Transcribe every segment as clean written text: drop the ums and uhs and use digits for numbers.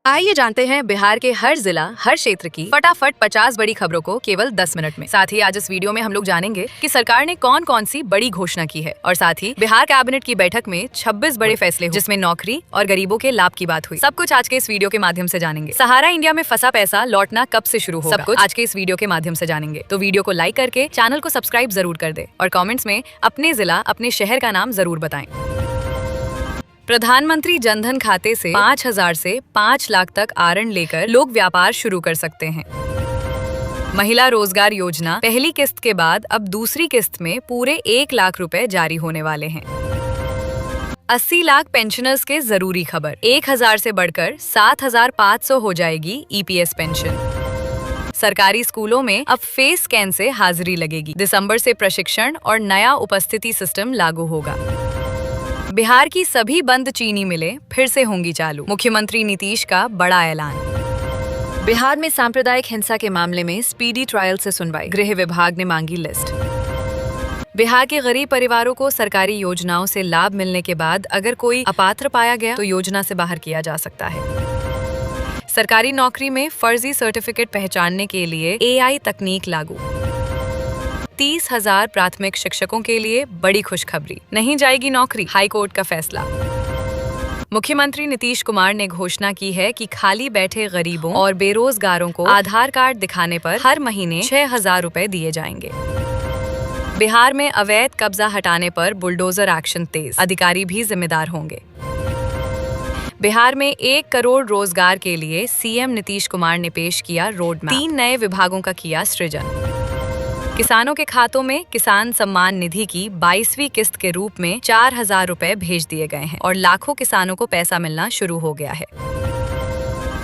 आइए जानते हैं बिहार के हर जिला हर क्षेत्र की फटाफट 50 बड़ी खबरों को केवल 10 मिनट में। साथ ही आज इस वीडियो में हम लोग जानेंगे कि सरकार ने कौन कौन सी बड़ी घोषणा की है और साथ ही बिहार कैबिनेट की बैठक में 26 बड़े फैसले हुए, जिसमें नौकरी और गरीबों के लाभ की बात हुई। सब कुछ आज के इस वीडियो के माध्यम से जानेंगे। सहारा इंडिया में फंसा पैसा लौटना कब से शुरू होगा, सब कुछ आज के इस वीडियो के माध्यम से जानेंगे। तो वीडियो को लाइक करके चैनल को सब्सक्राइब जरूर कर दे और कॉमेंट्स में अपने जिला अपने शहर का नाम जरूर बताएं। प्रधानमंत्री जनधन खाते से 5,000 से 5 लाख तक आरण लेकर लोग व्यापार शुरू कर सकते हैं। महिला रोजगार योजना पहली किस्त के बाद अब दूसरी किस्त में पूरे 1 लाख रुपए जारी होने वाले हैं। 80 लाख पेंशनर्स के जरूरी खबर, 1,000 से बढ़कर 7,500 हो जाएगी ईपीएस पेंशन। सरकारी स्कूलों में अब फेस स्कैन से हाजिरी लगेगी। दिसंबर से प्रशिक्षण और नया उपस्थिति सिस्टम लागू होगा। बिहार की सभी बंद चीनी मिलें फिर से होंगी चालू, मुख्यमंत्री नीतीश का बड़ा ऐलान। बिहार में सांप्रदायिक हिंसा के मामले में स्पीडी ट्रायल से सुनवाई, गृह विभाग ने मांगी लिस्ट। बिहार के गरीब परिवारों को सरकारी योजनाओं से लाभ मिलने के बाद अगर कोई अपात्र पाया गया तो योजना से बाहर किया जा सकता है। सरकारी नौकरी में फर्जी सर्टिफिकेट पहचानने के लिए एआई तकनीक लागू। 30,000 प्राथमिक शिक्षकों के लिए बड़ी खुशखबरी, नहीं जाएगी नौकरी, हाई कोर्ट का फैसला। मुख्यमंत्री नीतीश कुमार ने घोषणा की है कि खाली बैठे गरीबों और बेरोजगारों को आधार कार्ड दिखाने पर हर महीने 6,000 रुपए दिए जाएंगे। बिहार में अवैध कब्जा हटाने पर बुलडोजर एक्शन तेज, अधिकारी भी जिम्मेदार होंगे। बिहार में 1 करोड़ रोजगार के लिए सीएम नीतीश कुमार ने पेश किया रोड मैप, 3 नए विभागों का किया सृजन। किसानों के खातों में किसान सम्मान निधि की 22वीं किस्त के रूप में 4,000 रुपए भेज दिए गए हैं और लाखों किसानों को पैसा मिलना शुरू हो गया है।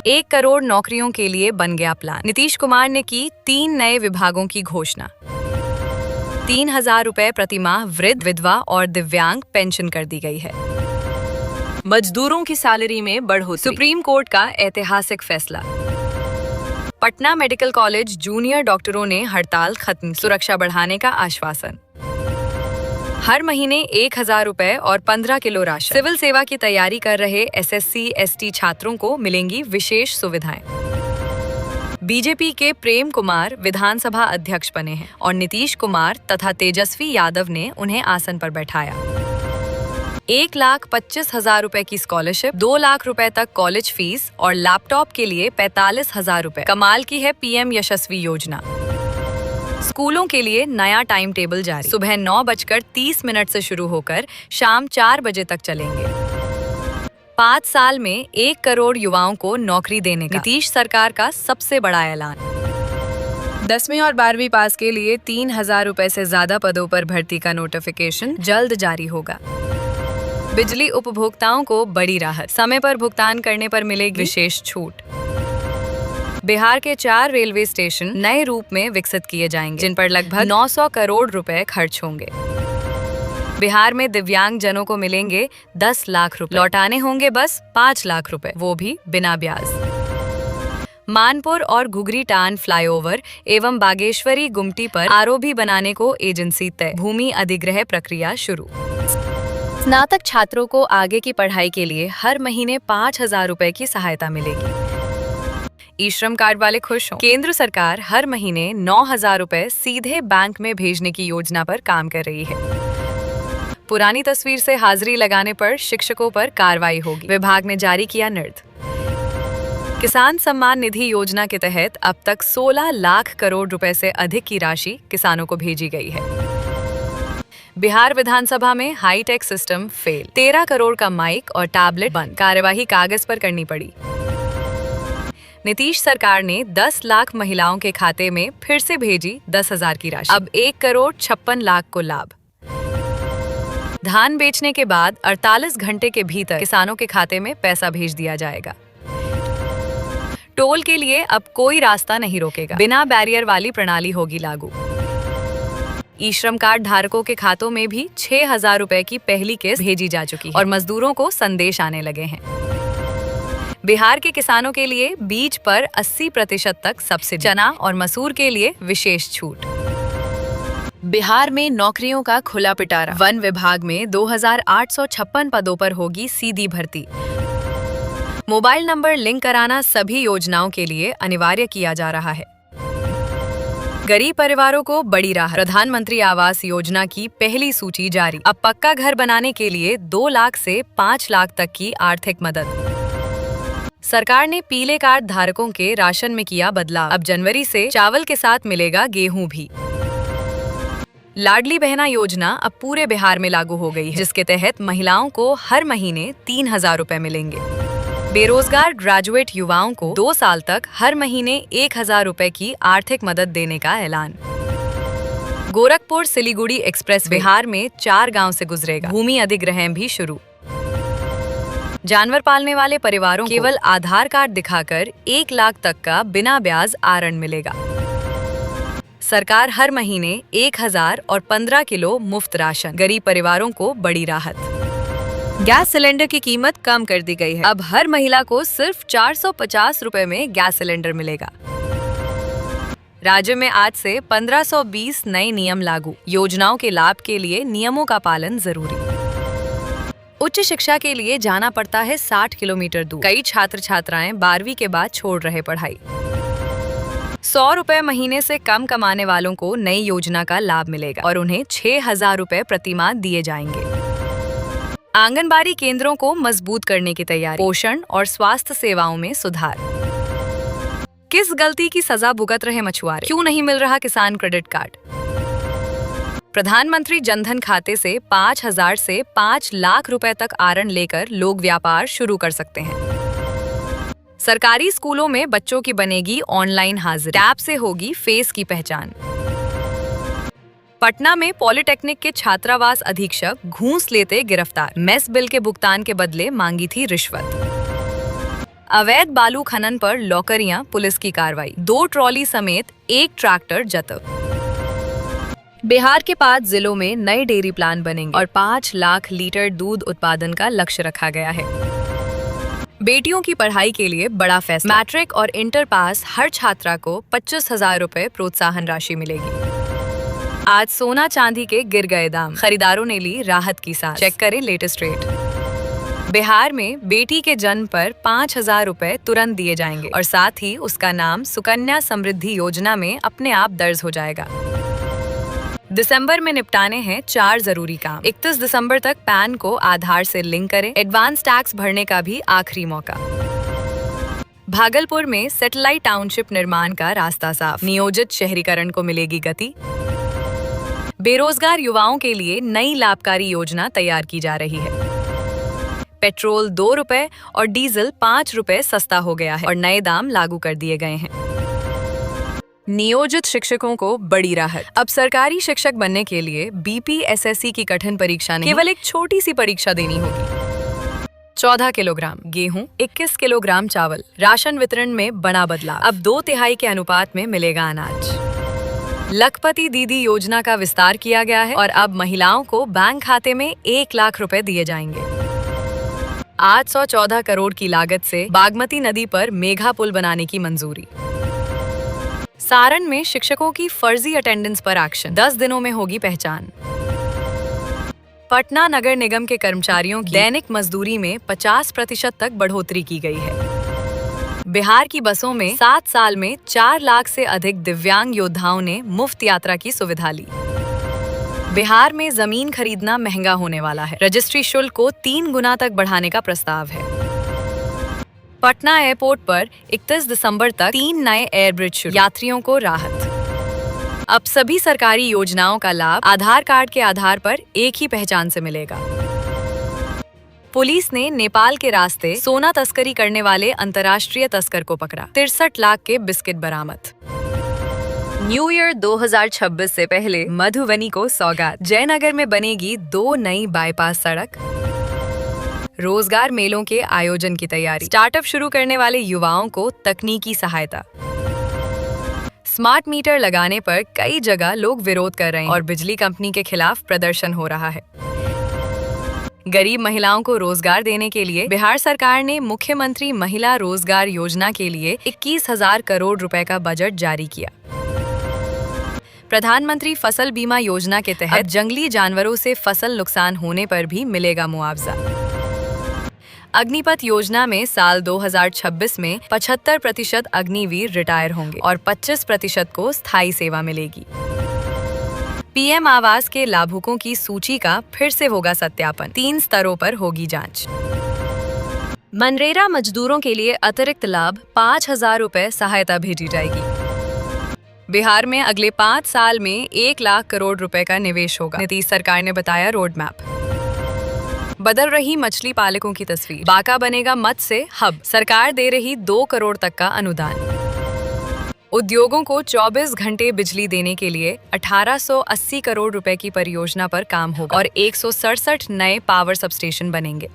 1 करोड़ नौकरियों के लिए बन गया प्लान, नीतीश कुमार ने की 3 नए विभागों की घोषणा। 3,000 रुपए प्रतिमाह वृद्ध, विधवा और दिव्यांग पेंशन कर दी गई है। मजदूरों की सैलरी में बढ़ोतरी, सुप्रीम कोर्ट का ऐतिहासिक फैसला। पटना मेडिकल कॉलेज जूनियर डॉक्टरों ने हड़ताल खत्म, सुरक्षा बढ़ाने का आश्वासन। हर महीने 1,000 रुपए और 15 किलो राशन। सिविल सेवा की तैयारी कर रहे एसएससी एसटी छात्रों को मिलेंगी विशेष सुविधाएं। बीजेपी के प्रेम कुमार विधानसभा अध्यक्ष बने हैं और नीतीश कुमार तथा तेजस्वी यादव ने उन्हें आसन पर बैठाया। 1,25,000 रुपए की स्कॉलरशिप, 2 लाख रुपए तक कॉलेज फीस और लैपटॉप के लिए 45,000 रुपए। कमाल की है पीएम यशस्वी योजना। स्कूलों के लिए नया टाइम टेबल जारी, सुबह 9:30 से शुरू होकर शाम 4 बजे तक चलेंगे। 5 साल में 1 करोड़ युवाओं को नौकरी देने का नीतीश सरकार का सबसे बड़ा ऐलान। 10वीं और 12वीं पास के लिए 3,000 रुपए से ज्यादा पदों पर भर्ती का नोटिफिकेशन जल्द जारी होगा। बिजली उपभोक्ताओं को बड़ी राहत, समय पर भुगतान करने पर मिलेगी विशेष छूट। बिहार के 4 रेलवे स्टेशन नए रूप में विकसित किए जाएंगे, जिन पर लगभग 900 करोड़ रुपए खर्च होंगे। बिहार में दिव्यांग जनों को मिलेंगे 10 लाख रुपए, लौटाने होंगे बस 5 लाख रुपए, वो भी बिना ब्याज। मानपुर और घुघरी टान फ्लाईओवर एवं बागेश्वरी गुमटी पर आरओबी बनाने को एजेंसी तय, भूमि अधिग्रह प्रक्रिया शुरू। स्नातक छात्रों को आगे की पढ़ाई के लिए हर महीने 5,000 रुपए की सहायता मिलेगी। ई श्रम कार्ड वाले खुश हों, केंद्र सरकार हर महीने 9,000 रुपए सीधे बैंक में भेजने की योजना पर काम कर रही है। पुरानी तस्वीर से हाजिरी लगाने पर शिक्षकों पर कार्रवाई होगी, विभाग ने जारी किया निर्देश। किसान सम्मान निधि योजना के तहत अब तक 16 लाख करोड़ रुपए से अधिक की राशि किसानों को भेजी गई है। बिहार विधानसभा में हाईटेक सिस्टम फेल, 13 करोड़ का माइक और टैबलेट बंद, कार्यवाही कागज पर करनी पड़ी। नीतीश सरकार ने 10 लाख महिलाओं के खाते में फिर से भेजी 10,000 की राशि, अब 1 करोड़ 56 लाख को लाभ। धान बेचने के बाद 48 घंटे के भीतर किसानों के खाते में पैसा भेज दिया जाएगा। टोल के लिए अब कोई रास्ता नहीं रोकेगा, बिना बैरियर वाली प्रणाली होगी लागू। ई श्रम कार्ड धारकों के खातों में भी 6,000 रुपए की पहली किस्त भेजी जा चुकी है और मजदूरों को संदेश आने लगे हैं। बिहार के किसानों के लिए बीज पर 80% तक सब्सिडी, चना और मसूर के लिए विशेष छूट। बिहार में नौकरियों का खुला पिटारा, वन विभाग में 2,856 पदों पर होगी सीधी भर्ती। मोबाइल नंबर लिंक कराना सभी योजनाओं के लिए अनिवार्य किया जा रहा है। गरीब परिवारों को बड़ी राहत। प्रधानमंत्री आवास योजना की पहली सूची जारी। अब पक्का घर बनाने के लिए 2 लाख से 5 लाख तक की आर्थिक मदद। सरकार ने पीले कार्ड धारकों के राशन में किया बदलाव। अब जनवरी से चावल के साथ मिलेगा गेहूं भी। लाडली बहना योजना अब पूरे बिहार में लागू हो गई है, जिसके तहत महिलाओं को हर महीने 3,000 रुपए मिलेंगे। बेरोजगार ग्रेजुएट युवाओं को 2 साल तक हर महीने 1,000 रुपए की आर्थिक मदद देने का ऐलान। गोरखपुर सिलीगुड़ी एक्सप्रेस बिहार में 4 गांव से गुजरेगा। भूमि अधिग्रहण भी शुरू। जानवर पालने वाले परिवारों को केवल आधार कार्ड दिखाकर 1 लाख तक का बिना ब्याज आरण मिलेगा। सरकार हर महीने 1,000 और 15 किलो मुफ्त राशन। गरीब परिवारों को बड़ी राहत। गैस सिलेंडर की कीमत कम कर दी गई है। अब हर महिला को सिर्फ 450 रुपए में गैस सिलेंडर मिलेगा। राज्य में आज से 1520 नए नियम लागू। योजनाओं के लाभ के लिए नियमों का पालन जरूरी। उच्च शिक्षा के लिए जाना पड़ता है 60 किलोमीटर दूर। कई छात्र छात्राएं 12वीं के बाद छोड़ रहे पढ़ाई। 100 रुपए महीने से कम कमाने वालों को नई योजना का लाभ मिलेगा और उन्हें 6,000 रुपए प्रतिमाह दिए जाएंगे। आंगनबाड़ी केंद्रों को मजबूत करने की तैयारी। पोषण और स्वास्थ्य सेवाओं में सुधार। किस गलती की सजा भुगत रहे मछुआरे? क्यों नहीं मिल रहा किसान क्रेडिट कार्ड? प्रधानमंत्री जनधन खाते से 5,000 से 5 लाख रुपए तक आरण लेकर लोग व्यापार शुरू कर सकते हैं। सरकारी स्कूलों में बच्चों की बनेगी ऑनलाइन हाजिरी। टैब से होगी फेस की पहचान। पटना में पॉलिटेक्निक के छात्रावास अधीक्षक घूस लेते गिरफ्तार। मेस बिल के भुगतान के बदले मांगी थी रिश्वत। अवैध बालू खनन पर लॉकरियां, पुलिस की कार्रवाई। 2 ट्रॉली समेत 1 ट्रैक्टर जब्त। बिहार के 5 जिलों में नए डेयरी प्लांट बनेंगे और 5 लाख लीटर दूध उत्पादन का लक्ष्य रखा गया है। बेटियों की पढ़ाई के लिए बड़ा फैसला। मैट्रिक और इंटर पास हर छात्रा को 25,000 रुपए प्रोत्साहन राशि मिलेगी। आज सोना चांदी के गिर गए दाम। खरीदारों ने ली राहत की सांस। चेक करें लेटेस्ट रेट। बिहार में बेटी के जन्म पर 5,000 रुपए तुरंत दिए जाएंगे और साथ ही उसका नाम सुकन्या समृद्धि योजना में अपने आप दर्ज हो जाएगा। दिसंबर में निपटाने हैं 4 जरूरी काम। 31 दिसंबर तक पैन को आधार से लिंक करें। एडवांस टैक्स भरने का भी आखिरी मौका। भागलपुर में सैटेलाइट टाउनशिप निर्माण का रास्ता साफ। नियोजित शहरीकरण को मिलेगी गति। बेरोजगार युवाओं के लिए नई लाभकारी योजना तैयार की जा रही है। पेट्रोल 2 रुपए और डीजल 5 रुपए सस्ता हो गया है और नए दाम लागू कर दिए गए हैं। नियोजित शिक्षकों को बड़ी राहत। अब सरकारी शिक्षक बनने के लिए बीपीएसएससी की कठिन परीक्षा नहीं, केवल एक छोटी सी परीक्षा देनी होगी। 14 किलोग्राम गेहूं, 21 किलोग्राम चावल। राशन वितरण में बड़ा बदलाव। अब 2/3 के अनुपात में मिलेगा अनाज। लखपति दीदी योजना का विस्तार किया गया है और अब महिलाओं को बैंक खाते में 1 लाख रुपए दिए जाएंगे। 814 करोड़ की लागत से बागमती नदी पर मेघा पुल बनाने की मंजूरी। सारण में शिक्षकों की फर्जी अटेंडेंस पर एक्शन। 10 दिनों में होगी पहचान। पटना नगर निगम के कर्मचारियों की दैनिक मजदूरी में 50% तक बढ़ोतरी की गई है। बिहार की बसों में 7 साल में 4 लाख से अधिक दिव्यांग योद्धाओं ने मुफ्त यात्रा की सुविधा ली। बिहार में जमीन खरीदना महंगा होने वाला है। रजिस्ट्री शुल्क को 3 गुना तक बढ़ाने का प्रस्ताव है। पटना एयरपोर्ट पर 31 दिसंबर तक 3 नए एयरब्रिज शुरू। यात्रियों को राहत। अब सभी सरकारी योजनाओं का लाभ आधार कार्ड के आधार पर एक ही पहचान से मिलेगा। पुलिस ने नेपाल के रास्ते सोना तस्करी करने वाले अंतर्राष्ट्रीय तस्कर को पकड़ा। 63 लाख के बिस्किट बरामद। न्यू ईयर 2026 से पहले मधुबनी को सौगात। जयनगर में बनेगी 2 नई बाईपास सड़क। रोजगार मेलों के आयोजन की तैयारी। स्टार्टअप शुरू करने वाले युवाओं को तकनीकी सहायता। स्मार्ट मीटर लगाने पर कई जगह लोग विरोध कर रहे हैं और बिजली कंपनी के खिलाफ प्रदर्शन हो रहा है। गरीब महिलाओं को रोजगार देने के लिए बिहार सरकार ने मुख्यमंत्री महिला रोजगार योजना के लिए 21,000 करोड़ रुपए का बजट जारी किया। प्रधानमंत्री फसल बीमा योजना के तहत जंगली जानवरों से फसल नुकसान होने पर भी मिलेगा मुआवजा। अग्निपथ योजना में साल 2026 में 75% अग्निवीर रिटायर होंगे और 25% को स्थायी सेवा मिलेगी। पीएम आवास के लाभुकों की सूची का फिर से होगा सत्यापन, 3 स्तरों पर होगी जांच। मनरेगा मजदूरों के लिए अतिरिक्त लाभ 5,000 रुपए सहायता भेजी जाएगी। बिहार में अगले 5 साल में 1 लाख करोड़ रुपए का निवेश होगा, नीतीश सरकार ने बताया रोड मैप। बदल रही मछली पालकों की तस्वीर, बांका बनेगा मत्स्य हब, सरकार दे रही 2 करोड़ तक का अनुदान। उद्योगों को 24 घंटे बिजली देने के लिए 1880 करोड़ रुपए की परियोजना पर काम होगा और 167 नए पावर सबस्टेशन बनेंगे।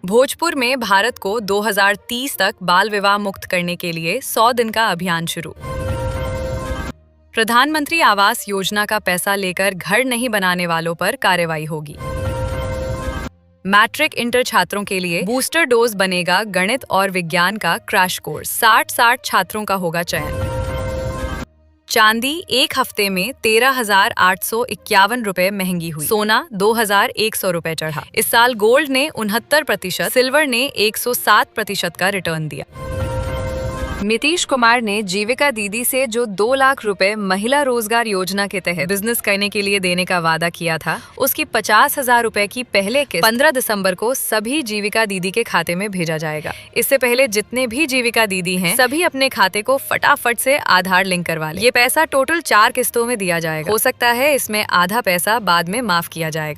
भोजपुर में भारत को 2030 तक बाल विवाह मुक्त करने के लिए 100 दिन का अभियान शुरू। प्रधानमंत्री आवास योजना का पैसा लेकर घर नहीं बनाने वालों पर कार्रवाई होगी। मैट्रिक इंटर छात्रों के लिए बूस्टर डोज बनेगा गणित और विज्ञान का क्रैश कोर्स, 60 छात्रों का होगा चयन। चांदी 1 हफ्ते में 13,851 रुपए महंगी हुई, सोना 2,100 रुपए चढ़ा। इस साल गोल्ड ने 69%, सिल्वर ने 107% का रिटर्न दिया। नीतीश कुमार ने जीविका दीदी से जो 2 लाख रुपए महिला रोजगार योजना के तहत बिजनेस करने के लिए देने का वादा किया था, उसकी 50,000 रुपए की पहले किस्त 15 दिसंबर को सभी जीविका दीदी के खाते में भेजा जाएगा। इससे पहले जितने भी जीविका दीदी हैं, सभी अपने खाते को फटाफट से आधार लिंक करवा लें। ये पैसा टोटल 4 किस्तों में दिया जाएगा। हो सकता है इसमें आधा पैसा बाद में माफ किया जाएगा।